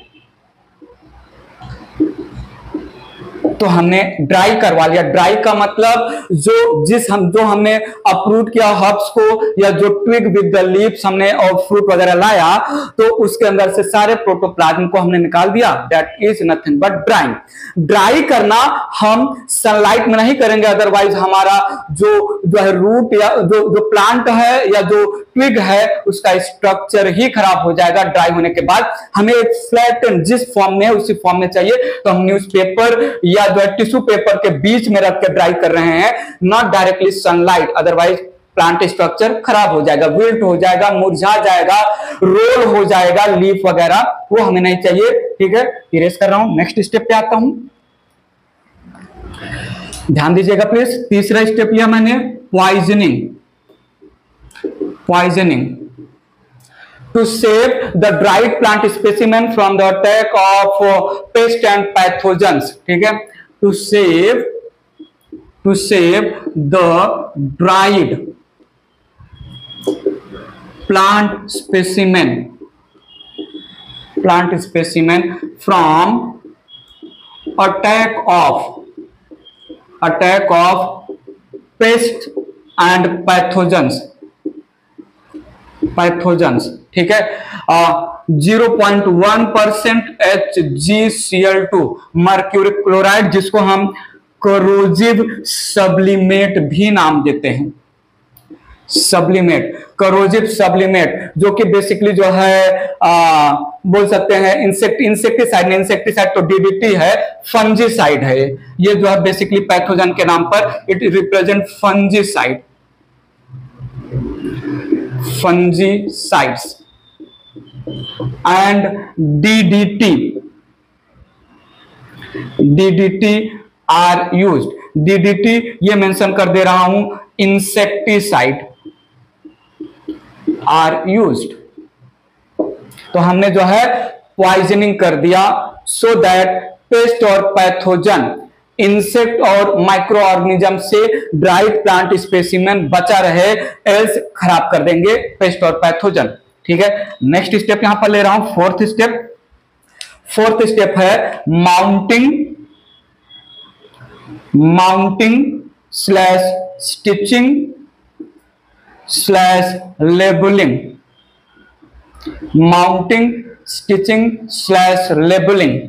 तो हमने ड्राई करवा लिया। ड्राई का मतलब जो हमने अप्रूट किया हर्ब्स को, या जो ट्विग विद द लीव्स हमने और फ्रूट वगैरह लाया, तो उसके अंदर से सारे प्रोटोप्लाज्म को हमने निकाल दिया। That is nothing but drawing. Dry करना हम सनलाइट में नहीं करेंगे, अदरवाइज हमारा जो है रूट या जो प्लांट है या जो ट्विग है, उसका स्ट्रक्चर ही खराब हो जाएगा ड्राई होने के बाद। हमें एक फ्लैटन जिस फॉर्म में है उसी फॉर्म में चाहिए, तो हम न्यूज़पेपर या जो है टिश्यू पेपर के बीच में रख के ड्राई कर रहे हैं, not directly sunlight, otherwise plant structure खराब हो जाएगा, विल्ट हो जाएगा, मुरझा जाएगा, रोल हो जाएगा, लीफ वगैरह, वो हमें नहीं चाहिए, ठीक है। इरेज कर रहा हूं, नेक्स्ट स्टेप पे आता हूं, ध्यान दीजिएगा प्लीज। तीसरा स्टेप लिया मैंने, poisoning to save the dried plant specimen from the attack of pests and pathogens, ठीक है। to save the dried plant specimen from attack of pests and pathogens, ठीक है। 0.1% HgCl2 मर्क्यूरिक क्लोराइड, जिसको हम करोजिव sublimate भी नाम देते हैं, करोजिव सब्लिमेट, जो कि बेसिकली जो है बोल सकते हैं इंसेक्टिसाइड तो डीडीटी है, फंजीसाइड है ये जो है बेसिकली पैथोजन के नाम पर it represent fungicides and DDT are used। DDT ये मेंशन कर दे रहा हूं, इंसेक्टिसाइड आर यूज्ड। तो हमने जो है पॉइजनिंग कर दिया, सो दैट पेस्ट और पैथोजन, इंसेक्ट और माइक्रो ऑर्गेनिज्म से ड्राइड प्लांट स्पेसिमेन बचा रहे, एल्स खराब कर देंगे पेस्ट और पैथोजन, ठीक है। नेक्स्ट स्टेप यहां पर ले रहा हूं, फोर्थ स्टेप है mounting slash stitching slash labelling, mounting stitching slash labelling.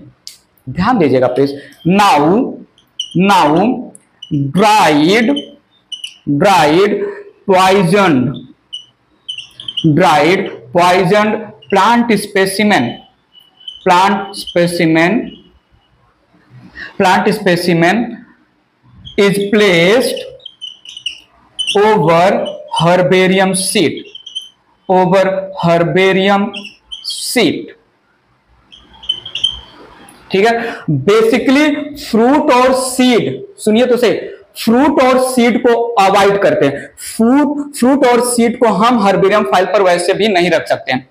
ध्यान दीजिएगा please. Now dried poisoned plant specimen is placed over herbarium sheet, ठीक है। बेसिकली फ्रूट और सीड, सुनिए तो सही, फ्रूट और सीड को अवॉइड करते हैं। फ्रूट और सीड को हम हर्बेरियम फाइल पर वैसे भी नहीं रख सकते हैं।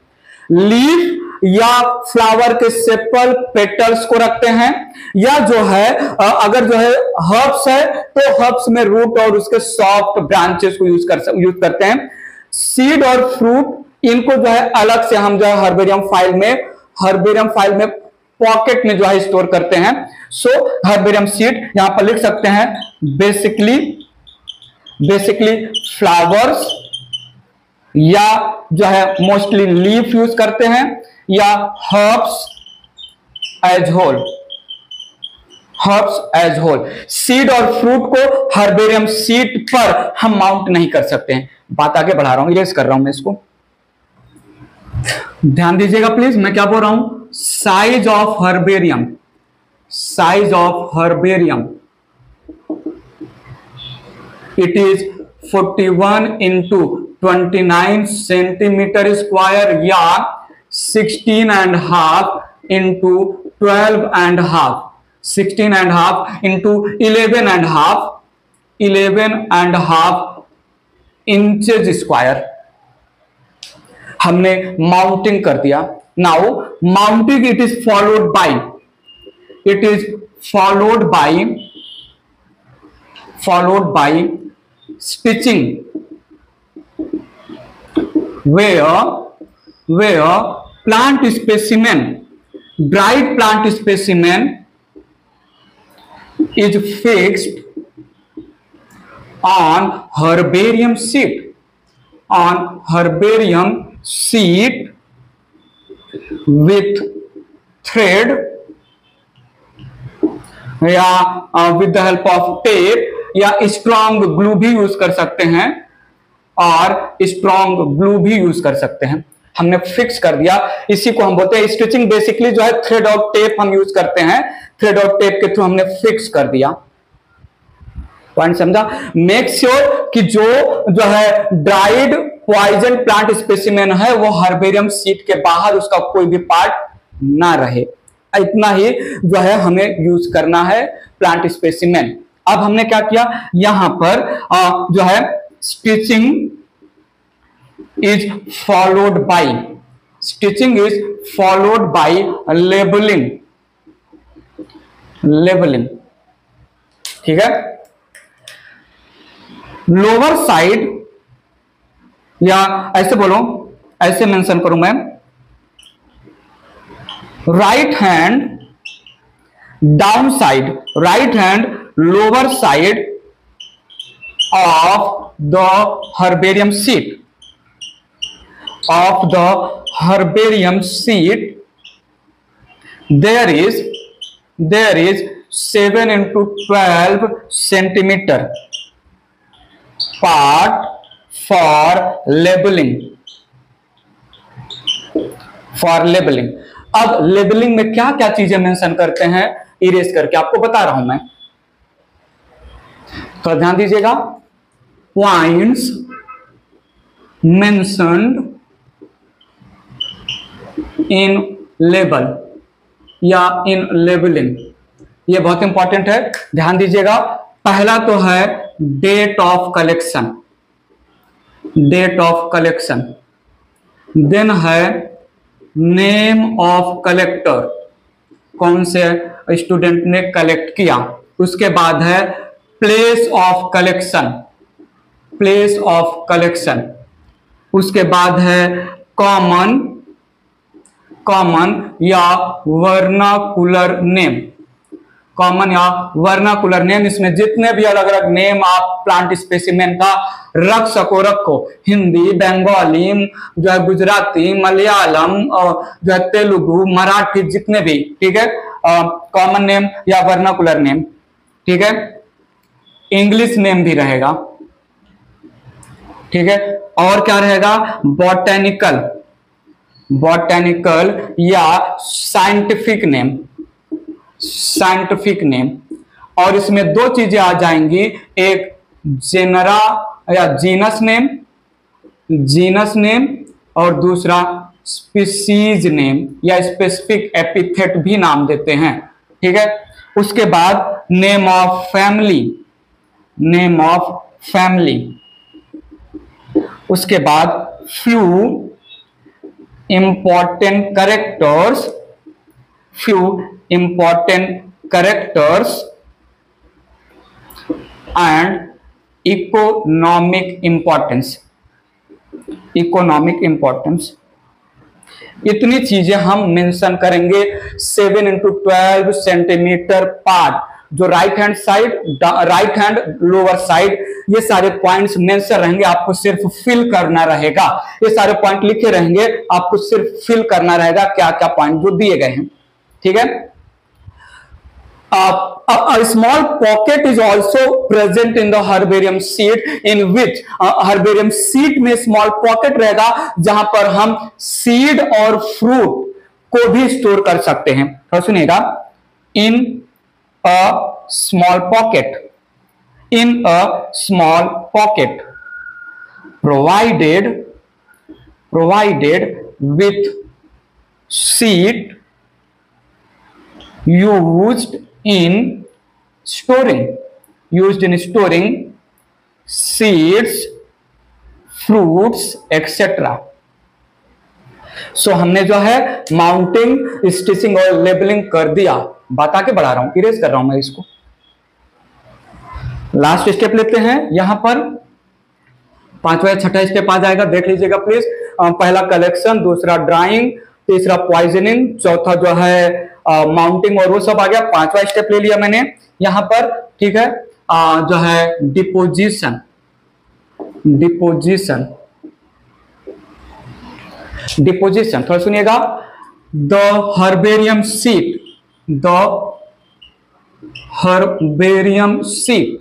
लीफ या फ्लावर के सेपल पेटल्स को रखते हैं, या जो है अगर जो है हर्ब्स है तो हर्ब्स में रूट और उसके सॉफ्ट ब्रांचेस को यूज करते हैं। सीड और फ्रूट इनको जो है अलग से हम जो है हर्बेरियम फाइल में पॉकेट में जो है स्टोर करते हैं। सो हर्बेरियम सीड यहां पर लिख सकते हैं बेसिकली फ्लावर्स, या जो है मोस्टली लीफ यूज करते हैं, या हर्ब्स एज होल। सीड और फ्रूट को हर्बेरियम सीट पर हम माउंट नहीं कर सकते हैं। बात आगे बढ़ा रहा हूं, इरेज कर रहा हूं मैं इसको। ध्यान दीजिएगा प्लीज, मैं क्या बोल रहा हूं। Size of herbarium it is 41 into 29 centimetre square, या 16.5 into 12.5, 16.5 into 11.5 इंचेज स्क्वायर। हमने माउंटिंग कर दिया। Now mounting it is followed by stitching, where dried plant specimen is fixed on herbarium sheet with thread, या with the help of tape, या strong glue भी use कर सकते हैं, हमने फिक्स कर दिया। इसी को हम बोलते हैं स्टिचिंग। बेसिकली जो है थ्रेड और टेप हम यूज करते हैं, थ्रेड और टेप के थ्रू हमने फिक्स कर दिया। पॉइंट समझा। मेक श्योर कि जो है ड्राइड पॉइजन प्लांट स्पेसिमेन है वो हर्बेरियम सीट के बाहर उसका कोई भी पार्ट ना रहे। इतना ही जो है हमें यूज करना है प्लांट स्पेसिमेन। अब हमने क्या किया, यहां पर जो है stitching is followed by labeling, ठीक है। लोअर साइड, या ऐसे बोलो, ऐसे मेंशन करूं मैं, right hand down side, right hand lower side of the herbarium seat, there is 7 into 12 centimeter part for labeling। अब लेबलिंग में क्या क्या चीजें मेंशन करते हैं, इरेज करके आपको बता रहा हूं मैं, तो ध्यान दीजिएगा। पॉइंट्स मेंशन्ड इन लेबल या इन लेबलिंग, ये बहुत इंपॉर्टेंट है, ध्यान दीजिएगा। पहला तो है डेट ऑफ कलेक्शन, देन है नेम ऑफ कलेक्टर, कौन से स्टूडेंट ने कलेक्ट किया, उसके बाद है प्लेस ऑफ कलेक्शन, उसके बाद है कॉमन या वर्नाकुलर कॉमन या वर्नाकुलर नेम, इसमें जितने भी अलग अलग नेम आप प्लांट स्पेसिमेन का रख सको रखो, हिंदी, बंगाली, जो है गुजराती, मलयालम, जो है तेलुगु, मराठी, जितने भी, ठीक है, कॉमन नेम या वर्नाकुलर नेम, ठीक है, इंग्लिश नेम भी रहेगा, ठीक है। और क्या रहेगा, बॉटेनिकल, बॉटेनिकल या साइंटिफिक नेम, साइंटिफिक नेम। और इसमें दो चीजें आ जाएंगी, एक जेनरा या जीनस नेम, जीनस नेम, और दूसरा स्पीसीज नेम या स्पेसिफिक एपिथेट भी नाम देते हैं, ठीक है। उसके बाद name of family, name of family. उसके बाद few important characters, few important characters and economic importance, economic importance। इतनी चीजें हम मेंशन करेंगे 7 into 12 सेंटीमीटर पार्ट, जो right hand side, right hand lower side, ये सारे पॉइंट्स मेंशन रहेंगे, आपको सिर्फ फिल करना रहेगा। ये सारे पॉइंट लिखे रहेंगे, आपको सिर्फ फिल करना रहेगा क्या क्या पॉइंट जो दिए गए हैं, ठीक है। A small pocket is also present in the herbarium seed, in which herbarium seed में small pocket रहेगा जहां पर हम सीड और फ्रूट को भी स्टोर कर सकते हैं। तो सुनिएगा, in a small pocket, in a small pocket provided with seed used in storing seeds, fruits, etc. सो हमने जो है माउंटिंग, स्टिचिंग और लेबलिंग कर दिया। बता के बढ़ा रहा हूं, इरेज कर रहा हूं मैं इसको। लास्ट स्टेप लेते हैं, यहां पर 5वां या 6वां स्टेप आ जाएगा, देख लीजिएगा प्लीज। पहला कलेक्शन, दूसरा ड्राइंग, तीसरा पॉइजनिंग, चौथा जो है माउंटिंग और वो सब आ गया। 5वां स्टेप ले लिया मैंने यहां पर, ठीक है। जो है डिपोजिशन, डिपोजिशन, डिपोजिशन थोड़ा सुनिएगा। The herbarium seat, the herbarium seat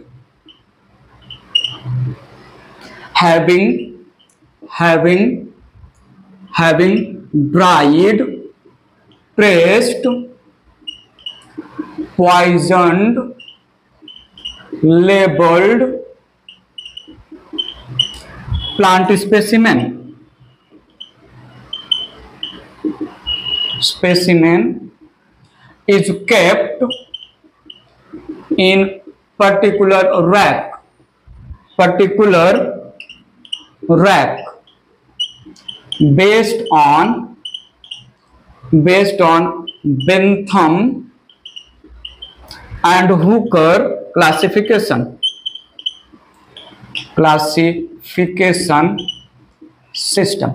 having dried, pressed, poisoned, labeled plant specimen is kept in particular rack based on Bentham and Hooker classification system।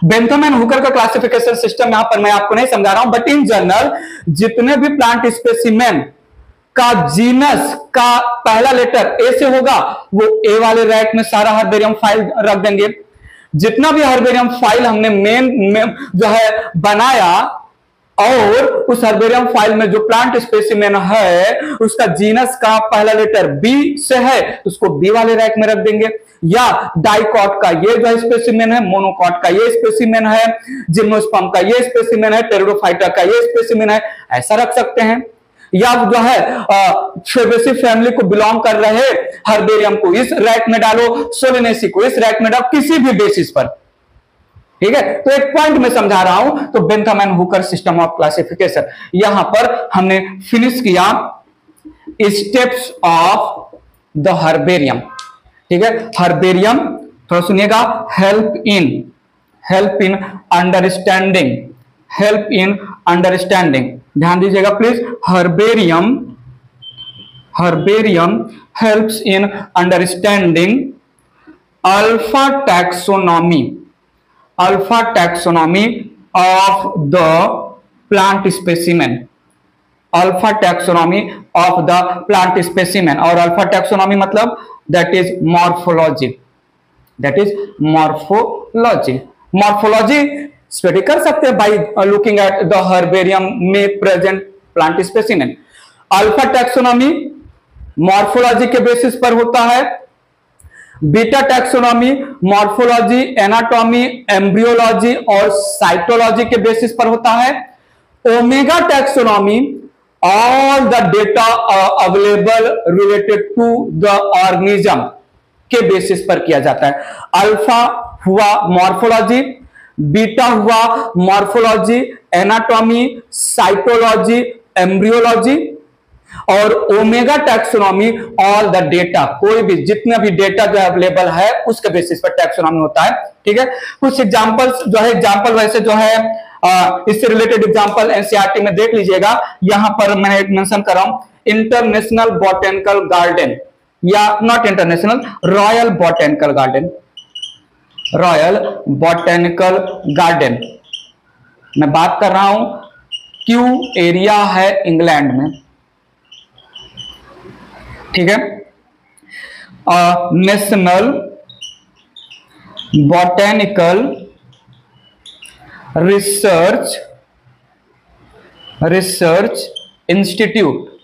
Bentham and Hooker का classification system यहां पर मैं आपको नहीं समझा रहा हूं, बट इन जनरल जितने भी प्लांट स्पेसिमेन का जीनस का पहला लेटर ए से होगा, वो ए वाले रैक में सारा हर्बेरियम फाइल रख देंगे। जितना भी हर्बेरियम फाइल हमने मेन जो है बनाया, और उस हर्बेरियम फाइल में जो प्लांट स्पेसिमेन है उसका जीनस का पहला लेटर बी से है, तो उसको बी वाले रैक में रख देंगे। या डाइकॉट का ये जो स्पेसिमेन है, मोनोकॉट का ये स्पेसिमेन है, जिम्नोस्पर्म का ये स्पेसिमेन है, टेरिडोफाइटा का ये स्पेसिमेन है, ऐसा रख सकते हैं। या जो है फेबेसी फैमिली को बिलोंग कर रहे हर्बेरियम को इस रैक में डालो, सोलेनेसी को इस रैक में डालो, किसी भी बेसिस पर, ठीक है। तो एक पॉइंट में समझा रहा हूं, तो Bentham and Hooker system of classification, यहां पर हमने फिनिश किया स्टेप्स ऑफ द हर्बेरियम, ठीक है। हर्बेरियम थोड़ा सुनिएगा, हेल्प इन अंडरस्टैंडिंग, ध्यान दीजिएगा please. Herbarium helps in understanding alpha taxonomy of the plant specimen, alpha taxonomy of the plant specimen. और अल्फा टैक्सोनॉमी मतलब that is morphology, that is morphology. Morphology study कर सकते हैं by looking at the herbarium में present plant specimen. Alpha taxonomy morphology के basis पर होता है, beta taxonomy morphology, anatomy, embryology और साइटोलॉजी के बेसिस पर होता है। Omega taxonomy all the data available related to the organism के बेसिस पर किया जाता है। अल्फा हुआ मॉर्फोलॉजी, बीटा हुआ मॉर्फोलॉजी, एनाटॉमी, साइटोलॉजी, एम्ब्रियोलॉजी, और omega taxonomy all the data, कोई भी जितना भी डेटा जो अवेलेबल है उसके बेसिस पर टैक्सोनॉमी होता है। ठीक है, कुछ एग्जांपल्स जो है, एग्जांपल वैसे जो है इससे रिलेटेड एग्जांपल एनसीईआरटी में देख लीजिएगा। यहां पर मैं मेंशन कर रहा हूं इंटरनेशनल बॉटेनिकल गार्डन, या not international, royal botanical garden, royal botanical garden. मैं बात कर रहा हूं क्यू एरिया है इंग्लैंड में। ठीक है, नेशनल बॉटेनिकल रिसर्च इंस्टीट्यूट,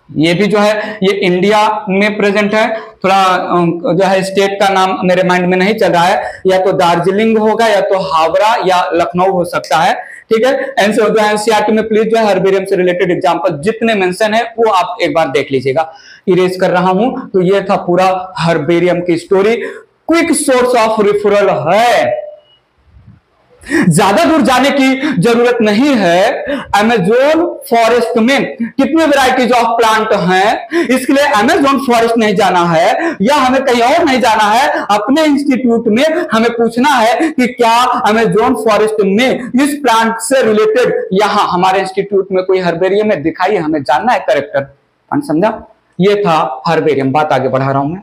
ये भी जो है ये इंडिया में प्रेजेंट है। थोड़ा जो है स्टेट का नाम मेरे माइंड में नहीं चल रहा है, या तो दार्जिलिंग होगा या तो हावड़ा या लखनऊ हो सकता है। ठीक है, एनसीईआरटी में प्लीज जो है हर्बेरियम से रिलेटेड एग्जांपल जितने मेंशन है वो आप एक बार देख लीजिएगा। इरेज कर रहा हूं, तो ये था पूरा हर्बेरियम की story. Quick source of referral है, ज्यादा दूर जाने की जरूरत नहीं है। अमेज़न फॉरेस्ट में कितने वैरायटीज ऑफ प्लांट हैं, इसके लिए अमेज़न फॉरेस्ट नहीं जाना है या हमें कहीं और नहीं जाना है। अपने इंस्टीट्यूट में हमें पूछना है कि क्या अमेज़न फॉरेस्ट में इस प्लांट से रिलेटेड यहां हमारे इंस्टीट्यूट में कोई हर्बेरियम है, दिखाइए, हमें जानना है करेक्टर। समझा? ये था हर्बेरियम। बात आगे बढ़ा रहा हूं मैं।